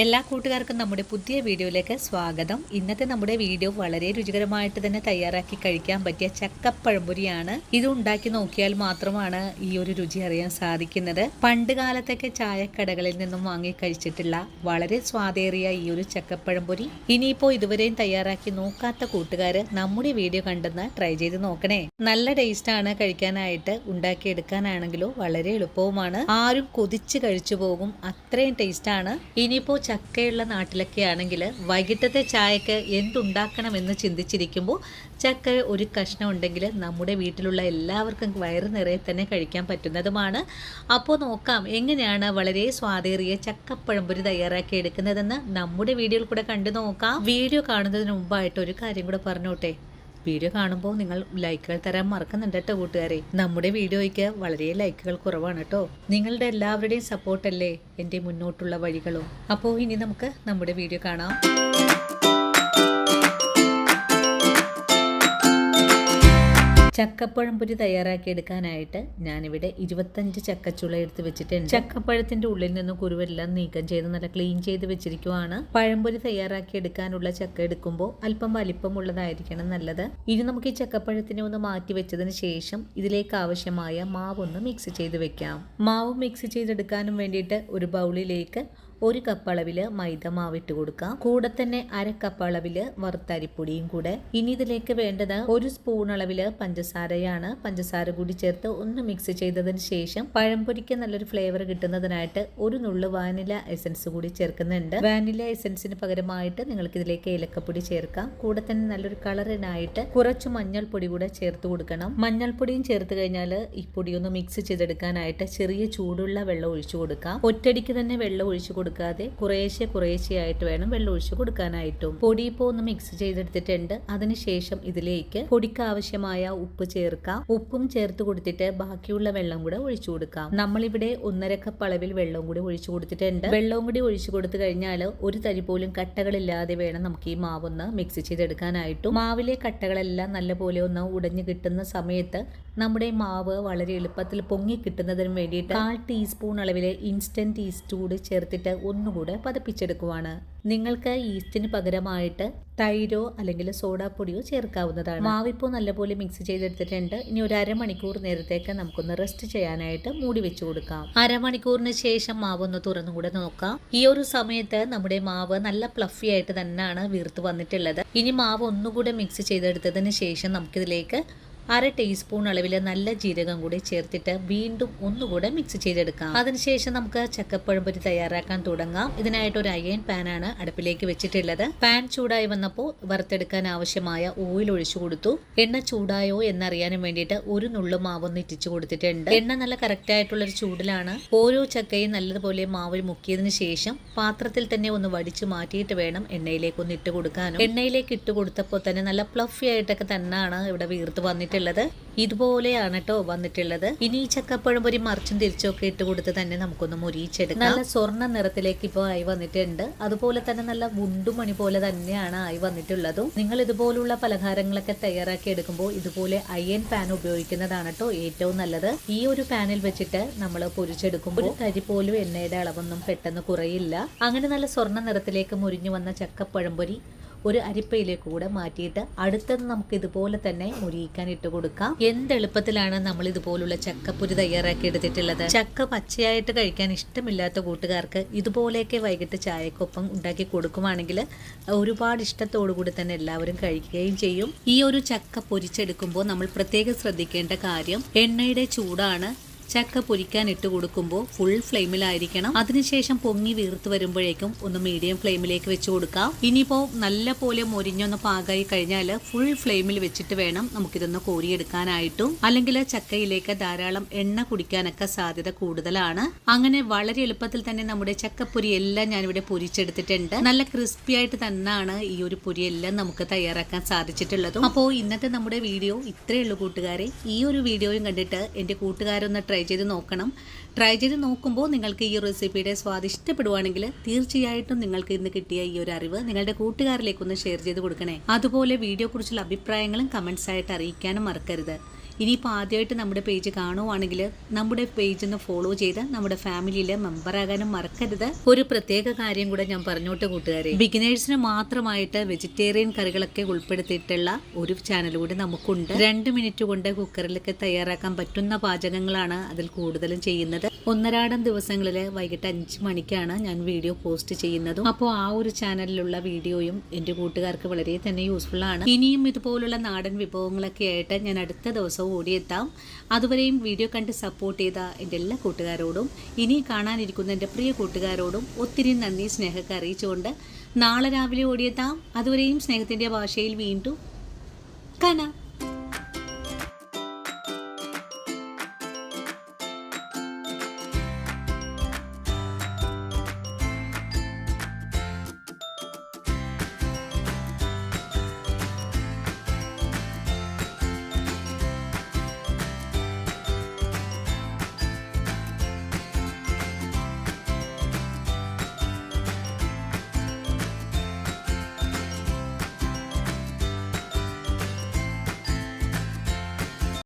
എല്ലാ കൂട്ടുകാർക്കും നമ്മുടെ പുതിയ വീഡിയോയിലേക്ക് സ്വാഗതം. ഇന്നത്തെ നമ്മുടെ വീഡിയോ വളരെ രുചികരമായിട്ട് തന്നെ തയ്യാറാക്കി കഴിക്കാൻ പറ്റിയ ചക്കപ്പഴംപൊരിയാണ്. ഇത് ഉണ്ടാക്കി നോക്കിയാൽ മാത്രമാണ് ഈ ഒരു രുചി അറിയാൻ സാധിക്കുന്നത്. പണ്ട് കാലത്തൊക്കെ ചായക്കടകളിൽ നിന്നും വാങ്ങി കഴിച്ചിട്ടുള്ള വളരെ സ്വാദേറിയ ഈ ഒരു ചക്കപ്പഴംപൊരി ഇനിയിപ്പോൾ ഇതുവരെയും തയ്യാറാക്കി നോക്കാത്ത കൂട്ടുകാർ നമ്മുടെ വീഡിയോ കണ്ടെന്ന് ട്രൈ ചെയ്ത് നോക്കണേ. നല്ല ടേസ്റ്റാണ് കഴിക്കാനായിട്ട്. ഉണ്ടാക്കിയെടുക്കാനാണെങ്കിലോ വളരെ എളുപ്പവുമാണ്. ആരും കൊതിച്ച് കഴിച്ചു പോകും, അത്രയും ടേസ്റ്റാണ്. ഇനിയിപ്പോൾ ചക്കയുള്ള നാട്ടിലൊക്കെ ആണെങ്കിൽ വൈകിട്ടത്തെ ചായക്ക് എന്തുണ്ടാക്കണമെന്ന് ചിന്തിച്ചിരിക്കുമ്പോൾ ചക്ക ഒരു കഷ്ണം ഉണ്ടെങ്കിൽ നമ്മുടെ വീട്ടിലുള്ള എല്ലാവർക്കും വയറ് നിറയെ തന്നെ കഴിക്കാൻ പറ്റുന്നതുമാണ്. അപ്പോൾ നോക്കാം എങ്ങനെയാണ് വളരെ സ്വാദേറിയ ചക്കപ്പഴംപൊരി തയ്യാറാക്കി എടുക്കുന്നതെന്ന് നമ്മുടെ വീഡിയോയിൽ കൂടെ കണ്ടു നോക്കാം. വീഡിയോ കാണുന്നതിന് മുമ്പായിട്ട് ഒരു കാര്യം കൂടെ പറഞ്ഞോട്ടെ. വീഡിയോ കാണുമ്പോൾ നിങ്ങൾ ലൈക്കുകൾ തരാൻ മറക്കുന്നുണ്ട് കേട്ടോ കൂട്ടുകാരെ. നമ്മുടെ വീഡിയോയ്ക്ക് വളരെ ലൈക്കുകൾ കുറവാണ് കേട്ടോ. നിങ്ങളുടെ എല്ലാവരുടെയും സപ്പോർട്ടല്ലേ എൻ്റെ മുന്നോട്ടുള്ള വഴികളും. അപ്പോൾ ഇനി നമുക്ക് നമ്മുടെ വീഡിയോ കാണാം. ചക്കപ്പഴംപൊരി തയ്യാറാക്കി എടുക്കാനായിട്ട് ഞാനിവിടെ 25 ചക്കച്ചുള എടുത്ത് വെച്ചിട്ടുണ്ട്. ചക്കപ്പഴത്തിന്റെ ഉള്ളിൽ നിന്ന് കുരുവെല്ലാം നീക്കം ചെയ്ത് നല്ല ക്ലീൻ ചെയ്ത് വെച്ചിരിക്കുവാണ്. പഴംപൊരി തയ്യാറാക്കി എടുക്കാനുള്ള ചക്ക എടുക്കുമ്പോൾ അല്പം വലിപ്പമുള്ളതായിരിക്കണം നല്ലത്. ഇനി നമുക്ക് ഈ ചക്കപ്പഴത്തിനെ ഒന്ന് മാറ്റി വെച്ചതിന് ശേഷം ഇതിലേക്ക് ആവശ്യമായ മാവൊന്ന് മിക്സ് ചെയ്ത് വെക്കാം. മാവ് മിക്സ് ചെയ്തെടുക്കാനും വേണ്ടിയിട്ട് ഒരു ബൗളിലേക്ക് 1 കപ്പ് അളവിൽ മൈദ മാവ് ഇട്ട് കൊടുക്കാം. കൂടെ തന്നെ 1/2 കപ്പ് അളവിൽ വറുത്തരിപ്പൊടിയും കൂടെ. ഇനി ഇതിലേക്ക് വേണ്ടത് 1 സ്പൂൺ അളവിൽ പഞ്ചസാരയാണ്. പഞ്ചസാര കൂടി ചേർത്ത് ഒന്ന് മിക്സ് ചെയ്തതിന് ശേഷം പഴംപൊരിക്ക് നല്ലൊരു ഫ്ലേവർ കിട്ടുന്നതിനായിട്ട് 1 നുള്ളു വാനില എസൻസ് കൂടി ചേർക്കുന്നുണ്ട്. വാനില എസൻസിന് പകരമായിട്ട് നിങ്ങൾക്ക് ഇതിലേക്ക് ഏലക്കപ്പൊടി ചേർക്കാം. കൂടെ തന്നെ നല്ലൊരു കളറിനായിട്ട് കുറച്ച് മഞ്ഞൾപ്പൊടി കൂടെ ചേർത്ത് കൊടുക്കണം. മഞ്ഞൾപ്പൊടിയും ചേർത്ത് കഴിഞ്ഞാൽ ഈ പൊടിയൊന്ന് മിക്സ് ചെയ്തെടുക്കാനായിട്ട് ചെറിയ ചൂടുള്ള വെള്ളം ഒഴിച്ചു കൊടുക്കാം. ഒറ്റടിക്ക് തന്നെ വെള്ളം ഒഴിച്ചു കൊടുക്കാതെ കുറേശ്ശെയായിട്ട് വേണം വെള്ളം ഒഴിച്ച് കൊടുക്കാനായിട്ടും. പൊടി ഇപ്പോൾ ഒന്ന് മിക്സ് ചെയ്തെടുത്തിട്ടുണ്ട്. അതിനുശേഷം ഇതിലേക്ക് പൊടിക്ക് ആവശ്യമായ ഉപ്പ് ചേർക്കാം. ഉപ്പും ചേർത്ത് കൊടുത്തിട്ട് ബാക്കിയുള്ള വെള്ളം കൂടെ ഒഴിച്ചു കൊടുക്കാം. നമ്മളിവിടെ 1.5 കപ്പ് അളവിൽ വെള്ളം കൂടി ഒഴിച്ചു കൊടുത്തിട്ടുണ്ട്. വെള്ളവും കൂടി ഒഴിച്ചു കൊടുത്തു കഴിഞ്ഞാൽ ഒരു തരി പോലും കട്ടകളില്ലാതെ വേണം നമുക്ക് ഈ മാവൊന്ന് മിക്സ് ചെയ്തെടുക്കാനായിട്ടും. മാവിലെ കട്ടകളെല്ലാം നല്ലപോലെ ഒന്ന് ഉടഞ്ഞു കിട്ടുന്ന സമയത്ത് നമ്മുടെ മാവ് വളരെ എളുപ്പത്തിൽ പൊങ്ങി കിട്ടുന്നതിന് വേണ്ടിയിട്ട് 1/4 ടീസ്പൂൺ അളവിൽ ഇൻസ്റ്റന്റ് ഈസ്റ്റ് കൂടി ചേർത്തിട്ട് ഒന്നുകൂടെ പതപ്പിച്ചെടുക്കുവാണ്. നിങ്ങൾക്ക് ഈസ്റ്റിന് പകരമായിട്ട് തൈരോ അല്ലെങ്കിൽ സോഡാപ്പൊടിയോ ചേർക്കാവുന്നതാണ്. മാവിപ്പോൾ നല്ലപോലെ മിക്സ് ചെയ്തെടുത്തിട്ടുണ്ട്. ഇനി ഒരു അരമണിക്കൂർ നേരത്തേക്ക് നമുക്കൊന്ന് റെസ്റ്റ് ചെയ്യാനായിട്ട് മൂടി വെച്ച് കൊടുക്കാം. അരമണിക്കൂറിന് ശേഷം മാവൊന്ന് തുറന്നുകൂടെ നോക്കാം. ഈ ഒരു സമയത്ത് നമ്മുടെ മാവ് നല്ല ഫ്ലഫി ആയിട്ട് തന്നെയാണ് വീർത്ത് വന്നിട്ടുള്ളത്. ഇനി മാവ് ഒന്നുകൂടെ മിക്സ് ചെയ്തെടുത്തതിന് ശേഷം നമുക്കിതിലേക്ക് 1/2 ടീസ്പൂൺ അളവിൽ നല്ല ജീരകം കൂടി ചേർത്തിട്ട് വീണ്ടും ഒന്നുകൂടെ മിക്സ് ചെയ്തെടുക്കാം. അതിനുശേഷം നമുക്ക് ചക്കപ്പഴംപൊരി തയ്യാറാക്കാൻ തുടങ്ങാം. ഇതിനായിട്ട് ഒരു അയൺ പാനാണ് അടുപ്പിലേക്ക് വെച്ചിട്ടുള്ളത്. പാൻ ചൂടായി വന്നപ്പോൾ വറുത്തെടുക്കാൻ ആവശ്യമായ ഓയിൽ ഒഴിച്ചു കൊടുത്തു. എണ്ണ ചൂടായോ എന്നറിയാനും വേണ്ടിയിട്ട് 1 നുള്ളു മാവൊന്ന് ഇറ്റിച്ചു കൊടുത്തിട്ടുണ്ട്. എണ്ണ നല്ല കറക്റ്റ് ആയിട്ടുള്ളൊരു ചൂടിലാണ്. ഓരോ ചക്കയും നല്ലതുപോലെ മാവിൽ മുക്കിയതിനു ശേഷം പാത്രത്തിൽ തന്നെ ഒന്ന് വടിച്ചു മാറ്റിയിട്ട് വേണം എണ്ണയിലേക്ക് ഒന്ന് ഇട്ട് കൊടുക്കാനും. എണ്ണയിലേക്ക് ഇട്ട് കൊടുത്തപ്പോൾ തന്നെ നല്ല ഫ്ലഫി ആയിട്ടൊക്കെ തന്നെയാണ് ഇവിടെ വീർത്ത് വന്നിട്ട് ഇതുപോലെയാണ് കേട്ടോ വന്നിട്ടുള്ളത്. ഇനി ഈ ചക്കപ്പഴംപൊരി മറിച്ചും തിരിച്ചൊക്കെ ഇട്ട് കൊടുത്ത് തന്നെ നമുക്കൊന്ന് മുരിയിച്ചെടുക്കാം. നല്ല സ്വർണ്ണ നിറത്തിലേക്ക് ഇപ്പോൾ ആയി വന്നിട്ടുണ്ട്. അതുപോലെ തന്നെ നല്ല വുണ്ടുമണി പോലെ തന്നെയാണ് ആയി വന്നിട്ടുള്ളതും. നിങ്ങൾ ഇതുപോലുള്ള പലഹാരങ്ങളൊക്കെ തയ്യാറാക്കി എടുക്കുമ്പോൾ ഇതുപോലെ അയൺ പാൻ ഉപയോഗിക്കുന്നതാണ് കേട്ടോ ഏറ്റവും നല്ലത്. ഈ ഒരു പാനിൽ വെച്ചിട്ട് നമ്മൾ പൊരിച്ചെടുക്കുമ്പോൾ തരി പോലും എണ്ണയുടെ അളവൊന്നും പെട്ടെന്ന് കുറയില്ല. അങ്ങനെ നല്ല സ്വർണ്ണ നിറത്തിലേക്ക് മുരിഞ്ഞു വന്ന ചക്കപ്പഴംപൊരി ഒരു അരിപ്പയിലേക്ക് കൂടെ മാറ്റിയിട്ട് അടുത്തത് നമുക്ക് ഇതുപോലെ തന്നെ മുരിയിക്കാൻ ഇട്ട് കൊടുക്കാം. എന്ത് എളുപ്പത്തിലാണ് നമ്മൾ ഇതുപോലുള്ള ചക്കപ്പൊരി തയ്യാറാക്കി എടുത്തിട്ടുള്ളത്. ചക്ക പച്ചയായിട്ട് കഴിക്കാൻ ഇഷ്ടമില്ലാത്ത കൂട്ടുകാർക്ക് ഇതുപോലെയൊക്കെ വൈകിട്ട് ചായക്കൊപ്പം ഉണ്ടാക്കി കൊടുക്കുവാണെങ്കിൽ ഒരുപാട് ഇഷ്ടത്തോടു കൂടി തന്നെ എല്ലാവരും കഴിക്കുകയും ചെയ്യും. ഈ ഒരു ചക്ക പൊരിച്ചെടുക്കുമ്പോൾ നമ്മൾ പ്രത്യേകം ശ്രദ്ധിക്കേണ്ട കാര്യം എണ്ണയുടെ ചൂടാണ്. ചക്ക പൊരിക്കാൻ ഇട്ട് കൊടുക്കുമ്പോൾ ഫുൾ ഫ്ലെയിമിലായിരിക്കണം. അതിനുശേഷം പൊങ്ങി വീർത്ത് വരുമ്പോഴേക്കും ഒന്ന് മീഡിയം ഫ്ലെയിമിലേക്ക് വെച്ച് കൊടുക്കാം. ഇനിയിപ്പോൾ നല്ല പോലെ മൊരിഞ്ഞൊന്ന് പാകായി കഴിഞ്ഞാൽ ഫുൾ ഫ്ലെയിമിൽ വെച്ചിട്ട് വേണം നമുക്കിതൊന്ന് കോരിയെടുക്കാനായിട്ടും. അല്ലെങ്കിൽ ചക്കയിലേക്ക് ധാരാളം എണ്ണ കുടിക്കാനൊക്കെ സാധ്യത കൂടുതലാണ്. അങ്ങനെ വളരെ എളുപ്പത്തിൽ തന്നെ നമ്മുടെ ചക്കപ്പൊരി എല്ലാം ഞാനിവിടെ പൊരിച്ചെടുത്തിട്ടുണ്ട്. നല്ല ക്രിസ്പി ആയിട്ട് തന്നെയാണ് ഈ ഒരു പൊരിയെല്ലാം നമുക്ക് തയ്യാറാക്കാൻ സാധിച്ചിട്ടുള്ളതും. അപ്പോൾ ഇന്നത്തെ നമ്മുടെ വീഡിയോ ഇത്രയേ ഉള്ളൂ കൂട്ടുകാരെ. ഈ ഒരു വീഡിയോയും കണ്ടിട്ട് എൻ്റെ കൂട്ടുകാരൊന്ന് ട്രൈ ചെയ്ത് നോക്കണം. ട്രൈ ചെയ്ത് നോക്കുമ്പോൾ നിങ്ങൾക്ക് ഈ റെസിപ്പിയുടെ സ്വാദ് ഇഷ്ടപ്പെടുവാണെങ്കിൽ തീർച്ചയായിട്ടും നിങ്ങൾക്ക് ഇന്ന് കിട്ടിയ ഈ ഒരു അറിവ് നിങ്ങളുടെ കൂട്ടുകാരിലേക്കൊന്ന് ഷെയർ ചെയ്ത് കൊടുക്കണേ. അതുപോലെ വീഡിയോ കുറിച്ചുള്ള അഭിപ്രായങ്ങളും കമൻസ് ആയിട്ട് അറിയിക്കാനും മറക്കരുത്. ഇനിയിപ്പോൾ ആദ്യമായിട്ട് നമ്മുടെ പേജ് കാണുവാണെങ്കിൽ നമ്മുടെ പേജ് ഒന്ന് ഫോളോ ചെയ്ത് നമ്മുടെ ഫാമിലിയിൽ മെമ്പറാകാനും മറക്കരുത്. ഒരു പ്രത്യേക കാര്യം കൂടെ ഞാൻ പറഞ്ഞോട്ടെ കൂട്ടുകാരെ, ബിഗിനേഴ്സിന് മാത്രമായിട്ട് വെജിറ്റേറിയൻ കറികളൊക്കെ ഉൾപ്പെടുത്തിയിട്ടുള്ള ഒരു ചാനൽ കൂടി നമുക്കുണ്ട്. 2 മിനിറ്റ് കൊണ്ട് കുക്കറിലൊക്കെ തയ്യാറാക്കാൻ പറ്റുന്ന പാചകങ്ങളാണ് അതിൽ കൂടുതലും ചെയ്യുന്നത്. ഒന്നരാടം ദിവസങ്ങളിൽ വൈകിട്ട് 5 മണിക്കാണ് ഞാൻ വീഡിയോ പോസ്റ്റ് ചെയ്യുന്നതും. അപ്പോൾ ആ ഒരു ചാനലിലുള്ള വീഡിയോയും എൻ്റെ കൂട്ടുകാർക്ക് വളരെ തന്നെ യൂസ്ഫുൾ ആണ്. ഇനിയും ഇതുപോലുള്ള നാടൻ വിഭവങ്ങളൊക്കെ ആയിട്ട് ഞാൻ അടുത്ത ദിവസവും ഓടിയെത്താം. അതുവരെയും വീഡിയോ കണ്ട് സപ്പോർട്ട് ചെയ്ത എൻ്റെ എല്ലാ കൂട്ടുകാരോടും ഇനി കാണാനിരിക്കുന്ന എൻ്റെ പ്രിയ കൂട്ടുകാരോടും ഒത്തിരി നന്ദി സ്നേഹമൊക്കെ അറിയിച്ചുകൊണ്ട് നാളെ രാവിലെ ഓടിയെത്താം. അതുവരെയും സ്നേഹത്തിൻ്റെ ഭാഷയിൽ വീണ്ടും കാണാം.